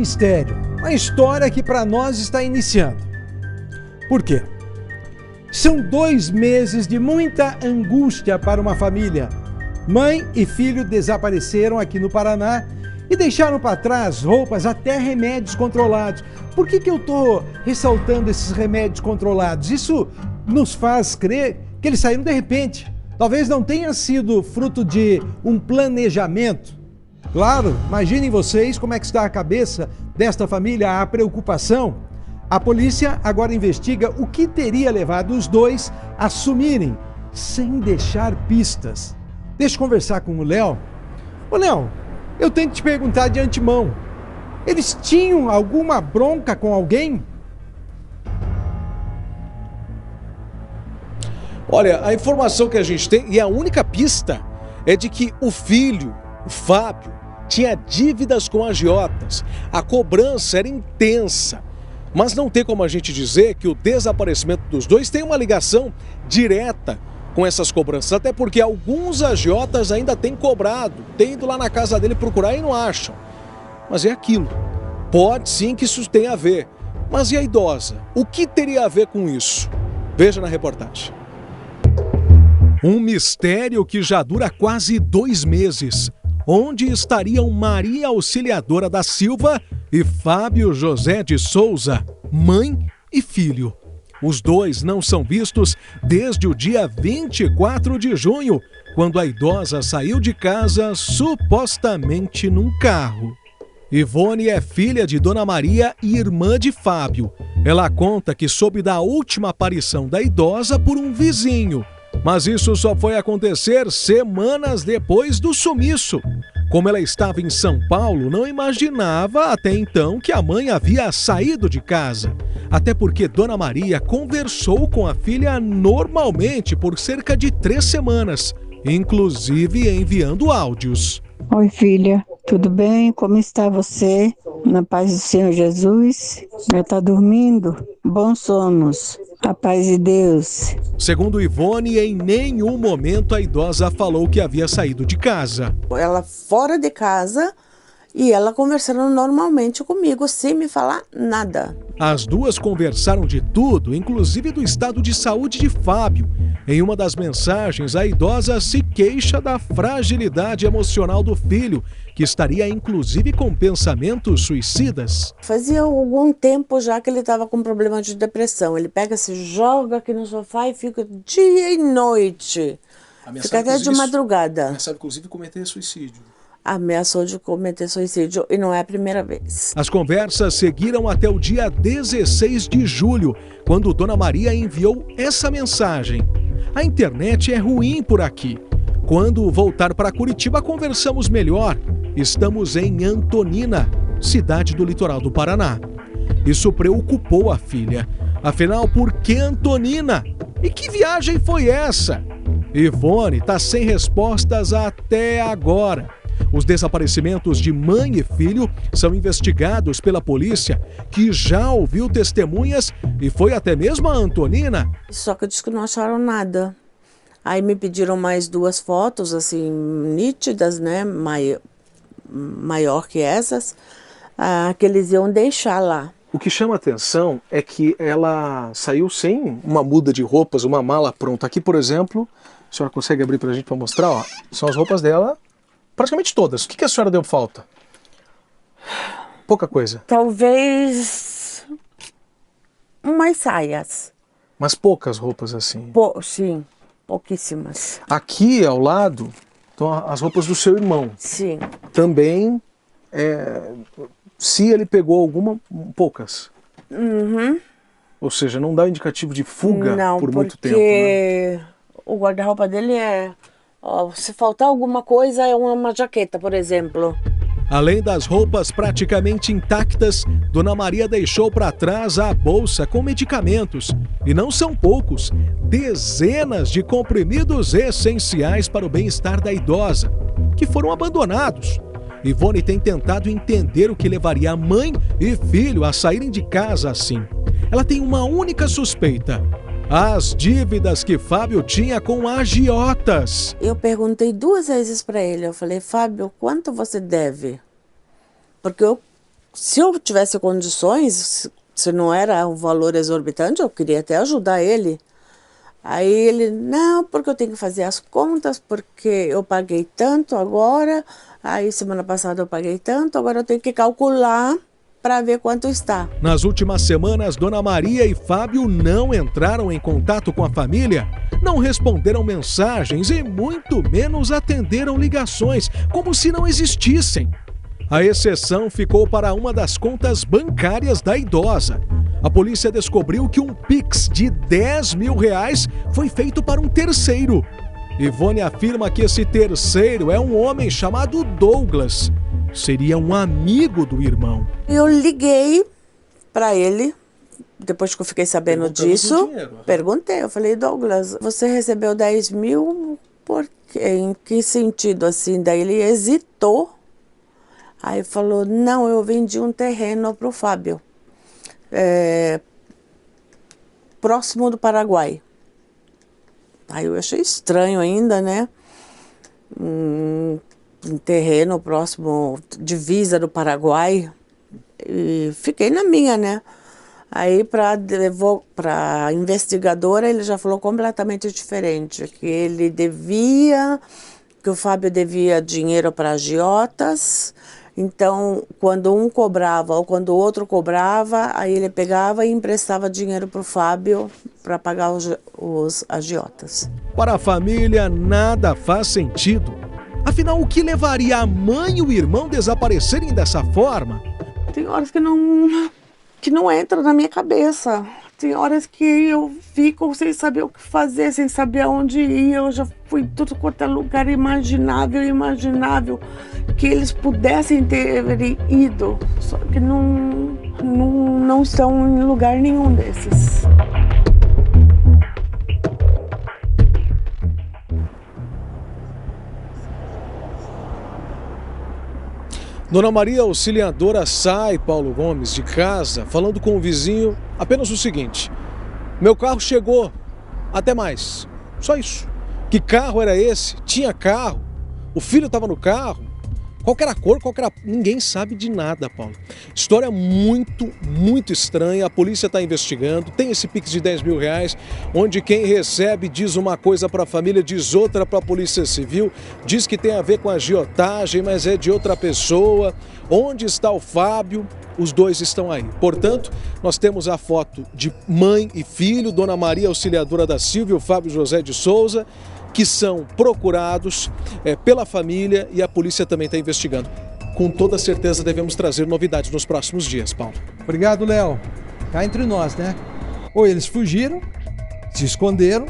mistério, uma história que para nós está iniciando. Por quê? São 2 meses de muita angústia para uma família. Mãe e filho desapareceram aqui no Paraná e deixaram para trás roupas, até remédios controlados. Por que eu estou ressaltando esses remédios controlados? Isso nos faz crer que eles saíram de repente. Talvez não tenha sido fruto de um planejamento. Claro, imaginem vocês como é que está a cabeça desta família, a preocupação. A polícia agora investiga o que teria levado os dois a sumirem, sem deixar pistas. Deixa eu conversar com o Léo. Ô Léo, eu tenho que te perguntar de antemão. Eles tinham alguma bronca com alguém? Olha, a informação que a gente tem, e a única pista, é de que o filho, o Fábio, tinha dívidas com agiotas. A cobrança era intensa. Mas não tem como a gente dizer que o desaparecimento dos dois tem uma ligação direta com essas cobranças. Até porque alguns agiotas ainda têm cobrado, têm ido lá na casa dele procurar e não acham. Mas é aquilo. Pode sim que isso tenha a ver. Mas e a idosa? O que teria a ver com isso? Veja na reportagem. Um mistério que já dura quase 2 meses. Onde estariam Maria Auxiliadora da Silva e Fábio José de Souza, mãe e filho? Os dois não são vistos desde o dia 24 de junho, quando a idosa saiu de casa supostamente num carro. Ivone é filha de Dona Maria e irmã de Fábio. Ela conta que soube da última aparição da idosa por um vizinho. Mas isso só foi acontecer semanas depois do sumiço. Como ela estava em São Paulo, não imaginava até então que a mãe havia saído de casa. Até porque Dona Maria conversou com a filha normalmente por cerca de 3 semanas, inclusive enviando áudios. Oi, filha, tudo bem? Como está você? Na paz do Senhor Jesus? Já está dormindo? Bons sonos. A paz de Deus. Segundo Ivone, em nenhum momento a idosa falou que havia saído de casa. Ela fora de casa e ela conversando normalmente comigo, sem me falar nada. As duas conversaram de tudo, inclusive do estado de saúde de Fábio. Em uma das mensagens, a idosa se queixa da fragilidade emocional do filho, que estaria inclusive com pensamentos suicidas. Fazia algum tempo já que ele estava com problema de depressão. Ele pega, se joga aqui no sofá e fica dia e noite. Fica até de madrugada. Ameaçava inclusive cometer suicídio. Ameaçou de cometer suicídio e não é a primeira vez. As conversas seguiram até o dia 16 de julho, quando Dona Maria enviou essa mensagem. A internet é ruim por aqui. Quando voltar para Curitiba, conversamos melhor. Estamos em Antonina, cidade do litoral do Paraná. Isso preocupou a filha. Afinal, por que Antonina? E que viagem foi essa? Ivone está sem respostas até agora. Os desaparecimentos de mãe e filho são investigados pela polícia, que já ouviu testemunhas e foi até mesmo a Antonina. Só que eu disse que não acharam nada. Aí me pediram mais 2 fotos, assim, nítidas, né, maior que essas, que eles iam deixar lá. O que chama atenção é que ela saiu sem uma muda de roupas, uma mala pronta. Aqui, por exemplo, a senhora consegue abrir pra gente para mostrar, ó, são as roupas dela, praticamente todas. O que a senhora deu falta? Pouca coisa. Talvez umas saias. Mas poucas roupas assim. Sim, pouquíssimas. Aqui ao lado estão as roupas do seu irmão. Sim. Também, se ele pegou alguma, poucas. Uhum. Ou seja, não dá indicativo de fuga por muito tempo, né? O guarda-roupa dele se faltar alguma coisa, é uma jaqueta, por exemplo. Além das roupas praticamente intactas, Dona Maria deixou para trás a bolsa com medicamentos. E não são poucos, dezenas de comprimidos essenciais para o bem-estar da idosa, que foram abandonados. Ivone tem tentado entender o que levaria a mãe e filho a saírem de casa assim. Ela tem uma única suspeita: as dívidas que Fábio tinha com agiotas. Eu perguntei 2 vezes para ele, eu falei: Fábio, quanto você deve? Porque eu se eu tivesse condições, se não era um valor exorbitante, eu queria até ajudar ele. Aí ele, não, porque eu tenho que fazer as contas, porque eu paguei tanto agora, aí semana passada eu paguei tanto, agora eu tenho que calcular para ver quanto está. Nas últimas semanas, Dona Maria e Fábio não entraram em contato com a família, não responderam mensagens e muito menos atenderam ligações, como se não existissem. A exceção ficou para uma das contas bancárias da idosa. A polícia descobriu que um Pix de R$10 mil foi feito para um terceiro. Ivone afirma que esse terceiro é um homem chamado Douglas. Seria um amigo do irmão. Eu liguei para ele, depois que eu fiquei sabendo disso, perguntei, eu falei, Douglas, você recebeu 10 mil, por quê? Em que sentido assim? Daí ele hesitou. Aí falou, não, eu vendi um terreno para o Fábio, próximo do Paraguai. Aí eu achei estranho ainda, né? Um terreno próximo, divisa do Paraguai. E fiquei na minha, né? Aí para a investigadora ele já falou completamente diferente, que o Fábio devia dinheiro para agiotas. Então, quando um cobrava ou quando o outro cobrava, aí ele pegava e emprestava dinheiro para o Fábio para pagar os agiotas. Para a família, nada faz sentido. Afinal, o que levaria a mãe e o irmão desaparecerem dessa forma? Tem horas que não entra na minha cabeça. Tem horas que eu fico sem saber o que fazer, sem saber aonde ir. Eu já fui em tudo quanto é lugar imaginável que eles pudessem ter ido. Só que não estão em lugar nenhum desses. Dona Maria Auxiliadora sai, Paulo Gomes, de casa, falando com o vizinho apenas o seguinte: meu carro chegou, até mais. Só isso. Que carro era esse? Tinha carro? O filho estava no carro? Qual que era a cor? Ninguém sabe de nada, Paulo. História muito estranha. A polícia está investigando. Tem esse Pix de R$10 mil, onde quem recebe diz uma coisa para a família, diz outra para a Polícia Civil. Diz que tem a ver com agiotagem, mas é de outra pessoa. Onde está o Fábio? Os dois estão aí. Portanto, nós temos a foto de mãe e filho, Dona Maria Auxiliadora da Silva e o Fábio José de Souza, que são procurados pela família, e a polícia também está investigando. Com toda certeza devemos trazer novidades nos próximos dias, Paulo. Obrigado, Léo. Cá entre nós, né? Ou eles fugiram, se esconderam,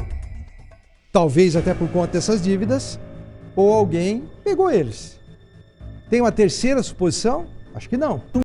talvez até por conta dessas dívidas, ou alguém pegou eles. Tem uma terceira suposição? Acho que não.